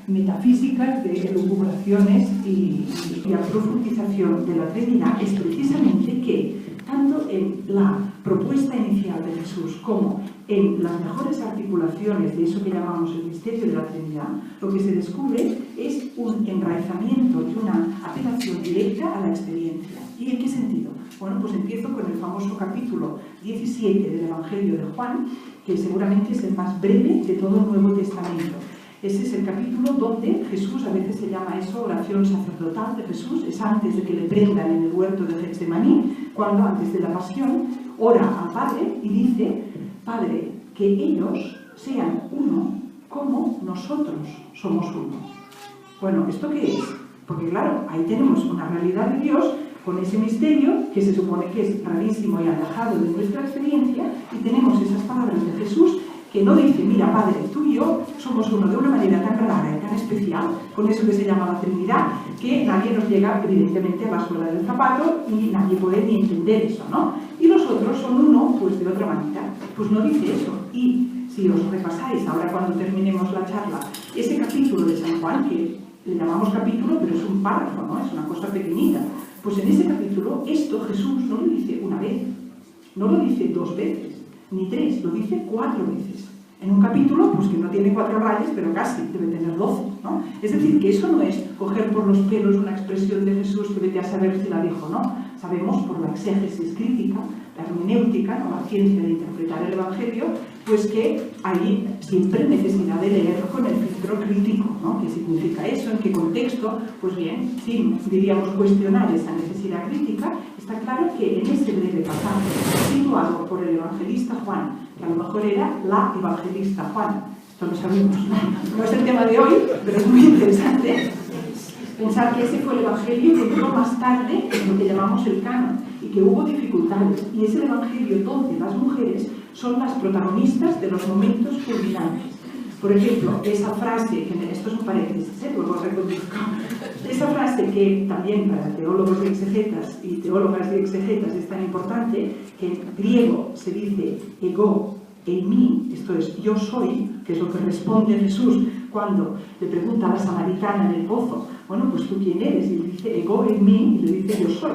metafísicas, de elucubraciones y la profundización de la Trinidad es precisamente que, tanto en la propuesta inicial de Jesús como en las mejores articulaciones de eso que llamamos el misterio de la Trinidad, lo que se descubre es un enraizamiento y una apelación directa a la experiencia. ¿Y en qué sentido? Bueno, pues empiezo con el famoso capítulo 17 del Evangelio de Juan, que seguramente es el más breve de todo el Nuevo Testamento. Ese es el capítulo donde Jesús, a veces se llama eso oración sacerdotal de Jesús, es antes de que le prendan en el huerto de Getsemaní, cuando antes de la pasión ora al Padre y dice: Padre, que ellos sean uno como nosotros somos uno. Bueno, ¿esto qué es? Porque claro, ahí tenemos una realidad de Dios con ese misterio que se supone que es rarísimo y alejado de nuestra experiencia, y tenemos esas palabras de Jesús que no dice: mira, Padre, tú y yo somos uno de una manera tan rara y tan especial, con eso que se llama la Trinidad, que nadie nos llega evidentemente a la suela del zapato y nadie puede ni entender eso, ¿no? Y los otros son uno, pues de otra manera. Pues no dice eso. Y si os repasáis ahora cuando terminemos la charla, ese capítulo de San Juan, que le llamamos capítulo, pero es un párrafo, ¿no? Es una cosa pequeñita. Pues en ese capítulo, esto Jesús no lo dice una vez, no lo dice 2 veces, ni 3, lo dice 4 veces. En un capítulo, pues que no tiene 4 rayas, pero casi, debe tener 12, ¿no? Es decir, que eso no es coger por los pelos una expresión de Jesús que vete a saber si la dijo o no. Sabemos por la exégesis crítica, la hermenéutica, ¿no? La ciencia de interpretar el Evangelio, pues que hay siempre necesidad de leer con el filtro crítico, ¿no? ¿Qué significa eso? ¿En qué contexto? Pues bien, sin, diríamos, cuestionar esa necesidad crítica, está claro que en ese breve pasaje, situado por el evangelista Juan, que a lo mejor era la evangelista Juana, esto lo sabemos, no es el tema de hoy, pero es muy interesante pensar que ese fue el evangelio que entró más tarde en lo que llamamos el canon, y que hubo dificultades, y es el evangelio donde las mujeres son las protagonistas de los momentos culminantes. Por ejemplo, esa frase, que esto es un paréntesis, luego reconduzco, esa frase que también para teólogos y exegetas y teólogas y exegetas es tan importante, que en griego se dice ego eimi, esto es yo soy, que es lo que responde Jesús cuando le pregunta a la samaritana en el pozo, bueno, pues tú quién eres, y le dice ego eimi, y le dice yo soy.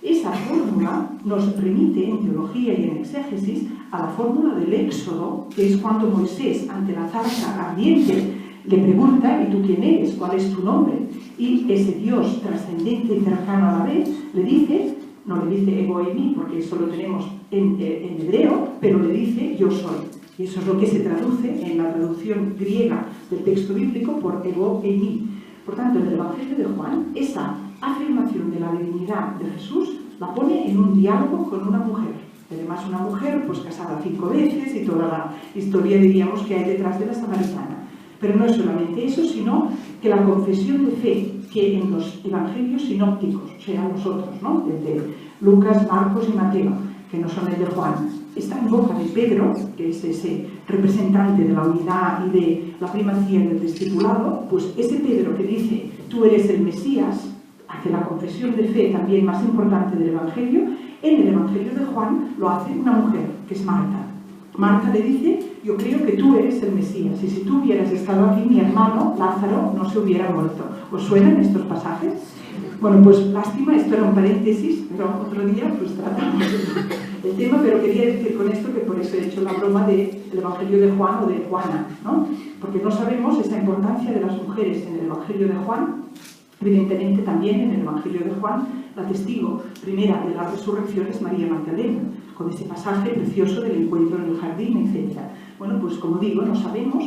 Esa fórmula nos remite en teología y en exégesis a la fórmula del Éxodo, que es cuando Moisés, ante la zarza ardiente, le pregunta: ¿y tú quién eres? ¿Cuál es tu nombre? Y ese Dios trascendente y cercano a la vez le dice, no le dice ego eimi, porque eso lo tenemos en hebreo, pero le dice yo soy. Y eso es lo que se traduce en la traducción griega del texto bíblico por ego eimi. Por tanto, en el Evangelio de Juan, esa afirmación de la divinidad de Jesús la pone en un diálogo con una mujer. Además, una mujer pues casada 5 veces y toda la historia, diríamos, que hay detrás de la samaritana. Pero no es solamente eso, sino que la confesión de fe que en los evangelios sinópticos, o sea, los otros, ¿no? El de Lucas, Marcos y Mateo, que no son el de Juan, está en boca de Pedro, que es ese representante de la unidad y de la primacía del discipulado, pues ese Pedro que dice, tú eres el Mesías, hace la confesión de fe también más importante del Evangelio. En el Evangelio de Juan lo hace una mujer, que es Marta. Marta le dice, yo creo que tú eres el Mesías, y si tú hubieras estado aquí, mi hermano Lázaro no se hubiera muerto. ¿Os suenan estos pasajes? Bueno, pues lástima, esto era un paréntesis, pero otro día pues tratamos el tema, pero quería decir con esto que por eso he hecho la broma del Evangelio de Juan o de Juana, ¿no? Porque no sabemos esa importancia de las mujeres en el Evangelio de Juan. Evidentemente también en el Evangelio de Juan la testigo primera de la resurrección es María Magdalena, con ese pasaje precioso del encuentro en el jardín, etc. Bueno, pues como digo, no sabemos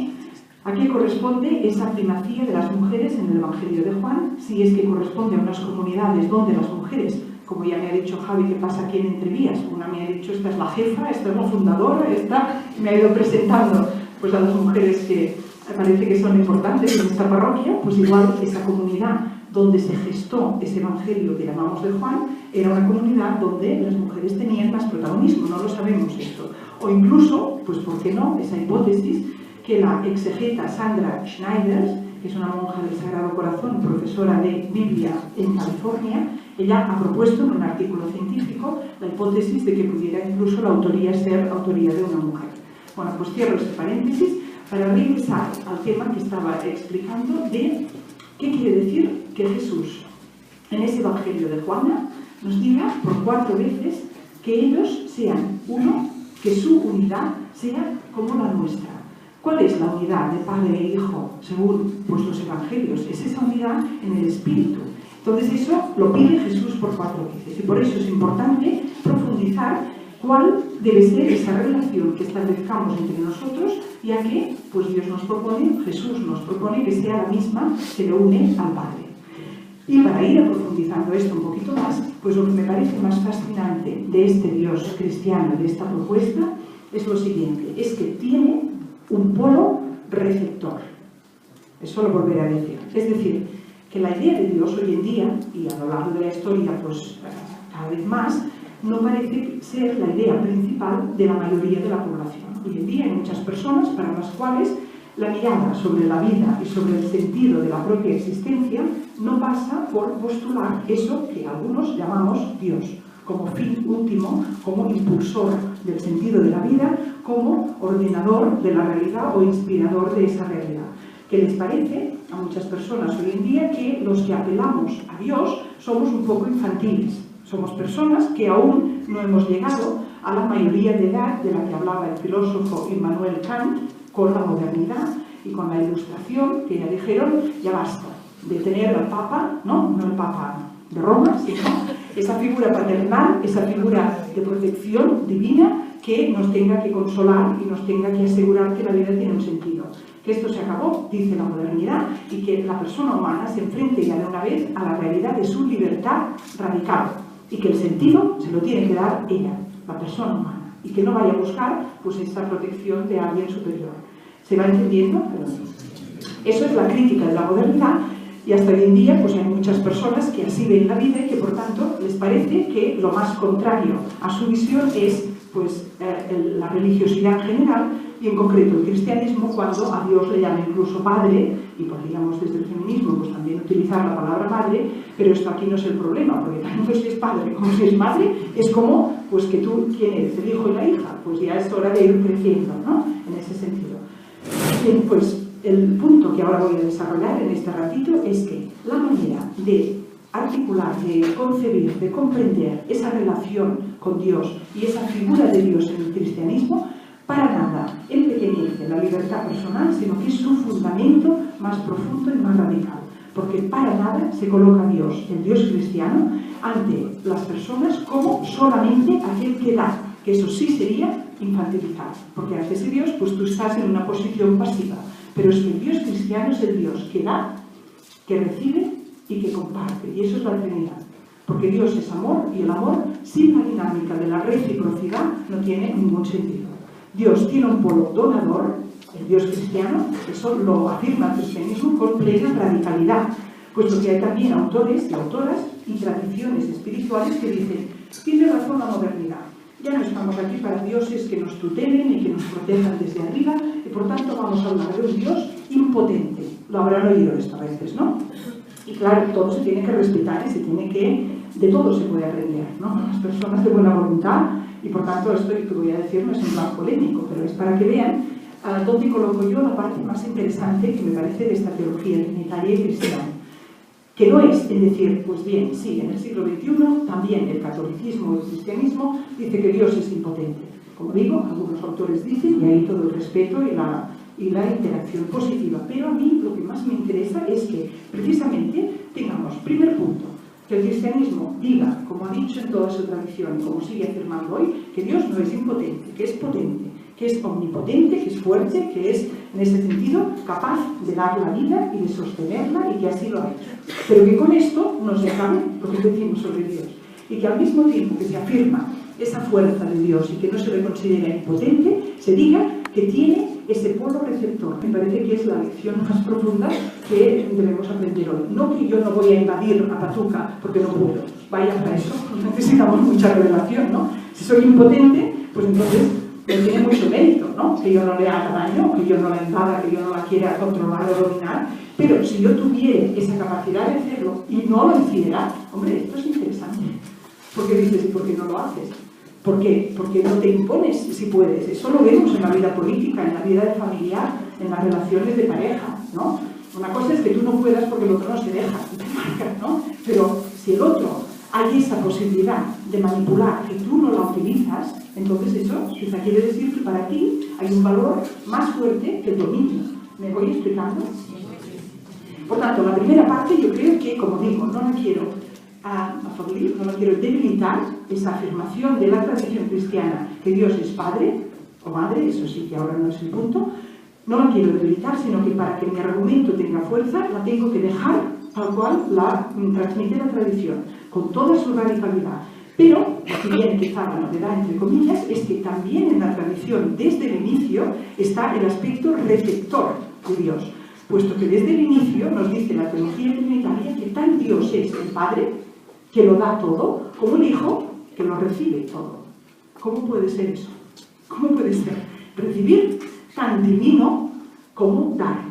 a qué corresponde esa primacía de las mujeres en el Evangelio de Juan, si es que corresponde a unas comunidades donde las mujeres, como ya me ha dicho Javi, que pasa aquí en Entrevías, una me ha dicho, esta es la jefa, esta es la fundadora, esta me ha ido presentando pues a las mujeres que parece que son importantes en esta parroquia, pues igual esa comunidad donde se gestó ese evangelio que llamamos de Juan, era una comunidad donde las mujeres tenían más protagonismo, no lo sabemos esto. O incluso, pues ¿por qué no?, esa hipótesis que la exegeta Sandra Schneider, que es una monja del Sagrado Corazón, profesora de Biblia en California, ella ha propuesto en un artículo científico la hipótesis de que pudiera incluso la autoría ser autoría de una mujer. Bueno, pues cierro este paréntesis para regresar al tema que estaba explicando de qué quiere decir que Jesús, en ese Evangelio de Juana, nos diga por 4 veces que ellos sean uno, que su unidad sea como la nuestra. ¿Cuál es la unidad de Padre e Hijo según pues, los Evangelios? Es esa unidad en el Espíritu. Entonces eso lo pide Jesús por 4 veces y por eso es importante profundizar cuál debe ser esa relación que establezcamos entre nosotros, ya que pues Dios nos propone, Jesús nos propone que sea la misma que le une al Padre. Y para ir profundizando esto un poquito más, pues lo que me parece más fascinante de este Dios cristiano, de esta propuesta, es lo siguiente, es que tiene un polo receptor. Eso lo volveré a decir. Es decir, que la idea de Dios hoy en día, y a lo largo de la historia pues cada vez más, no parece ser la idea principal de la mayoría de la población. Hoy en día hay muchas personas para las cuales la mirada sobre la vida y sobre el sentido de la propia existencia no pasa por postular eso que algunos llamamos Dios, como fin último, como impulsor del sentido de la vida, como ordenador de la realidad o inspirador de esa realidad. Que les parece a muchas personas hoy en día que los que apelamos a Dios somos un poco infantiles. Somos personas que aún no hemos llegado a la mayoría de edad de la que hablaba el filósofo Immanuel Kant con la modernidad y con la ilustración, que ya dijeron, ya basta de tener al Papa, no el Papa de Roma, sino esa figura paternal, esa figura de protección divina que nos tenga que consolar y nos tenga que asegurar que la vida tiene un sentido. Que esto se acabó, dice la modernidad, y que la persona humana se enfrente ya de una vez a la realidad de su libertad radical y que el sentido se lo tiene que dar ella, la persona humana, y que no vaya a buscar pues esa protección de alguien superior. ¿Se va entendiendo? Eso es la crítica de la modernidad. Y hasta hoy en día pues hay muchas personas que así ven la vida y que por tanto les parece que lo más contrario a su visión es pues, la religiosidad en general y en concreto el cristianismo, cuando a Dios le llama incluso Padre, y podríamos desde el feminismo pues, también utilizar la palabra madre, pero esto aquí no es el problema, porque tanto si es padre como si es madre, es como pues, que tú, ¿quién eres? El hijo y la hija, pues ya es hora de ir creciendo, ¿no? En ese sentido. Bien, pues el punto que ahora voy a desarrollar en este ratito es que la manera de articular, de concebir, de comprender esa relación con Dios y esa figura de Dios en el cristianismo, para nada empequeñece la libertad personal, sino que es su fundamento más profundo y más radical. Porque para nada se coloca a Dios, el Dios cristiano, ante las personas como solamente aquel que da, que eso sí sería infantilizar, porque ante ese Dios pues tú estás en una posición pasiva, pero es que el Dios cristiano es el Dios que da, que recibe y que comparte, y eso es la Trinidad, porque Dios es amor y el amor sin la dinámica de la reciprocidad no tiene ningún sentido. Dios tiene un polo donador, el Dios cristiano, eso lo afirma el cristianismo con plena radicalidad, puesto que hay también autores y autoras y tradiciones espirituales que dicen, tiene razón la modernidad, ya no estamos aquí para dioses que nos tutelen y que nos protejan desde arriba, y por tanto vamos a hablar de un Dios impotente. Lo habrán oído esto a veces, ¿no? Y claro, todo se tiene que respetar y se tiene que, de todo se puede aprender, ¿no? Las personas de buena voluntad, y por tanto esto que voy a decir no es un plan polémico, pero es para que vean dónde coloco yo la parte más interesante que me parece de esta teología trinitaria y cristiana. Que no es en decir, pues bien, sí, en el siglo XXI también el catolicismo y el cristianismo dice que Dios es impotente. Como digo, algunos autores dicen, y ahí todo el respeto y la interacción positiva. Pero a mí lo que más me interesa es que precisamente tengamos, primer punto, que el cristianismo diga, como ha dicho en toda su tradición, como sigue afirmando hoy, que Dios no es impotente, que es potente, que es omnipotente, que es fuerte, que es, en ese sentido, capaz de dar la vida y de sostenerla y que así lo ha hecho. Pero que con esto no se acabe lo que decimos sobre Dios. Y que al mismo tiempo que se afirma esa fuerza de Dios y que no se le considera impotente, se diga que tiene ese polo receptor. Me parece que es la lección más profunda que debemos aprender hoy. No que yo no voy a invadir a Patuca porque no puedo. Vaya, para eso necesitamos mucha revelación, ¿no? Si soy impotente, pues entonces no tiene mucho mérito, ¿no? Que yo no le haga daño, que yo no la invada, que yo no la quiera controlar o dominar. Pero si yo tuviera esa capacidad de hacerlo y no lo hiciera, hombre, esto es interesante. Porque dices, ¿y por qué no lo haces? ¿Por qué? Porque no te impones si puedes. Eso lo vemos en la vida política, en la vida familiar. en las relaciones de pareja, ¿no? Una cosa es que tú no puedas porque el otro no se deja, y te marca, ¿no? Pero si el otro hay esa posibilidad de manipular que tú no la utilizas, entonces eso quizá quiere decir que para ti hay un valor más fuerte que el dominio. ¿Me voy explicando? Por tanto, la primera parte yo creo que, como digo, no la quiero afavorir, no la quiero debilitar, esa afirmación de la tradición cristiana que Dios es Padre o Madre, eso sí que ahora no es el punto, no la quiero debilitar, sino que para que mi argumento tenga fuerza, la tengo que dejar tal cual la transmite la tradición, con toda su radicalidad. Pero, si bien quizá la novedad, entre comillas, es que también en la tradición, desde el inicio, está el aspecto receptor de Dios, puesto que desde el inicio nos dice la teología trinitaria que tal Dios es el Padre, que lo da todo, como el Hijo, que lo recibe todo. ¿Cómo puede ser eso? ¿Cómo puede ser? Recibir tan divino como dar.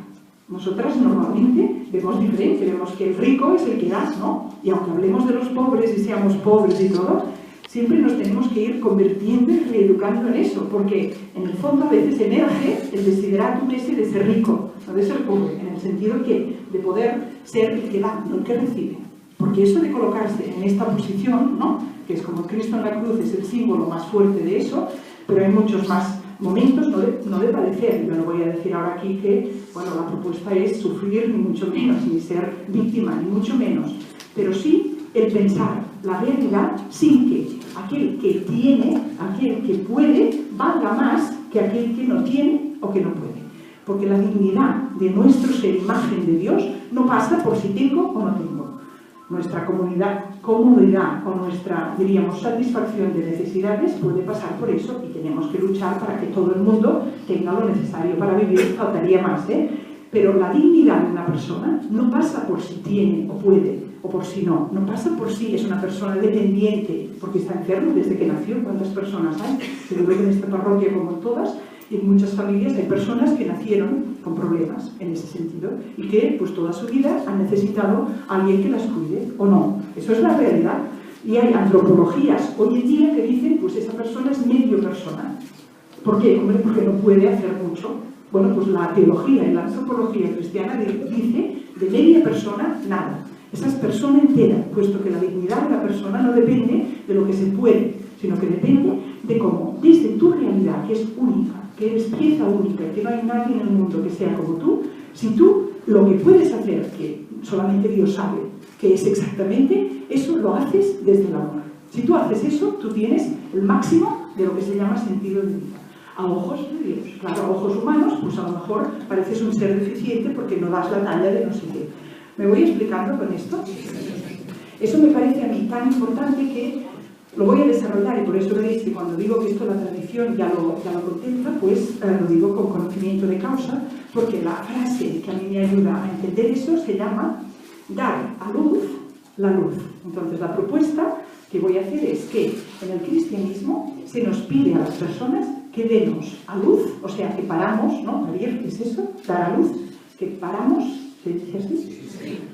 Nosotras normalmente vemos diferente, vemos que el rico es el que da, ¿no? Y aunque hablemos de los pobres y seamos pobres y todo, siempre nos tenemos que ir convirtiendo y reeducando en eso, porque en el fondo a veces emerge el desideratum ese de ser rico, no de ser pobre, en el sentido que de poder ser el que da, no el que recibe. Porque eso de colocarse en esta posición, ¿no? Que es como Cristo en la cruz, es el símbolo más fuerte de eso, pero hay muchos más momentos, no de padecer. Yo no voy a decir ahora aquí que, bueno, la propuesta es sufrir, ni mucho menos, ni ser víctima, ni mucho menos, pero sí el pensar la realidad sin que aquel que tiene, aquel que puede, valga más que aquel que no tiene o que no puede. Porque la dignidad de nuestro ser imagen de Dios no pasa por si tengo o no tengo. Nuestra comodidad o nuestra, diríamos, satisfacción de necesidades puede pasar por eso y tenemos que luchar para que todo el mundo tenga lo necesario para vivir, faltaría más, ¿eh? Pero la dignidad de una persona no pasa por si tiene o puede o por si no pasa por si es una persona dependiente porque está enfermo desde que nació. ¿Cuántas personas hay? Yo creo que en esta parroquia, como en todas, y en muchas familias hay personas que nacieron con problemas en ese sentido y que pues toda su vida han necesitado a alguien que las cuide o no. Eso es la realidad. Y hay antropologías hoy en día que dicen pues esa persona es medio persona. ¿Por qué? Hombre, porque no puede hacer mucho. Bueno, pues la teología y la antropología cristiana dice de media persona nada. Esa es persona entera, puesto que la dignidad de la persona no depende de lo que se puede, sino que depende de cómo, desde tu realidad, que es única, que eres pieza única, que no hay nadie en el mundo que sea como tú, si tú lo que puedes hacer, que solamente Dios sabe que es exactamente, eso lo haces desde el amor. Si tú haces eso, tú tienes el máximo de lo que se llama sentido de vida. A ojos de Dios. Claro, a ojos humanos, pues a lo mejor pareces un ser deficiente porque no das la talla de no sé qué. ¿Me voy explicando con esto? Eso me parece a mí tan importante que lo voy a desarrollar, y por eso veis que cuando digo que esto la tradición ya lo contempla, pues lo digo con conocimiento de causa, porque la frase que a mí me ayuda a entender eso se llama dar a luz la luz. Entonces la propuesta que voy a hacer es que en el cristianismo se nos pide a las personas que demos a luz, o sea, que paramos, ¿no? Parir, ¿qué es eso? Dar a luz, que paramos, ¿se dice así?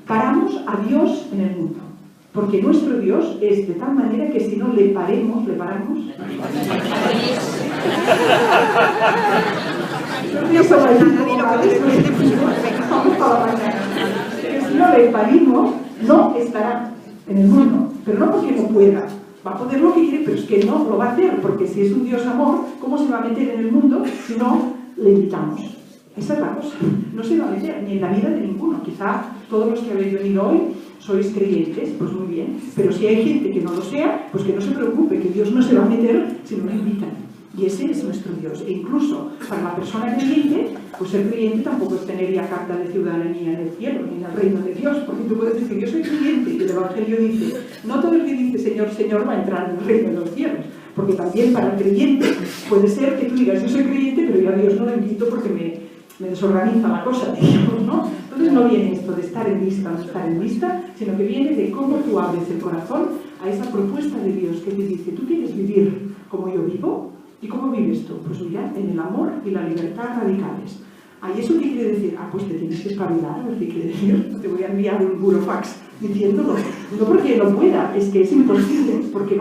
Paramos a Dios en el mundo. Porque nuestro Dios es de tal manera que si no le paramos, que si no le parimos, no estará en el mundo. Pero no porque no pueda, va a poder lo que quiere, pero es que no lo va a hacer, porque si es un Dios amor, ¿cómo se va a meter en el mundo si no le invitamos? Esa es la cosa. No se va a meter ni en la vida de ninguno. Quizá todos los que habéis venido hoy sois creyentes, pues muy bien, pero si hay gente que no lo sea, pues que no se preocupe, que Dios no se va a meter si no lo invitan. Y ese es nuestro Dios. E incluso para la persona creyente, pues ser creyente tampoco es tener ya carta de ciudadanía en el cielo, ni en el reino de Dios, porque tú puedes decir, yo soy creyente, y el Evangelio dice, no todo el que dice Señor, Señor va a entrar en el reino de los cielos, porque también para el creyente puede ser que tú digas, yo soy creyente, pero yo a Dios no lo invito porque me desorganiza la cosa, digamos, ¿no? Entonces no viene esto de estar en vista o no estar en vista, sino que viene de cómo tú abres el corazón a esa propuesta de Dios que te dice, ¿tú quieres vivir como yo vivo? ¿Y cómo vives tú? Pues mira, en el amor y la libertad radicales. ¿Y eso qué quiere decir? Pues te tienes que espabilar, ¿qué quiere decir? No te voy a enviar un burofax diciéndolo. No porque no pueda, es que es imposible, porque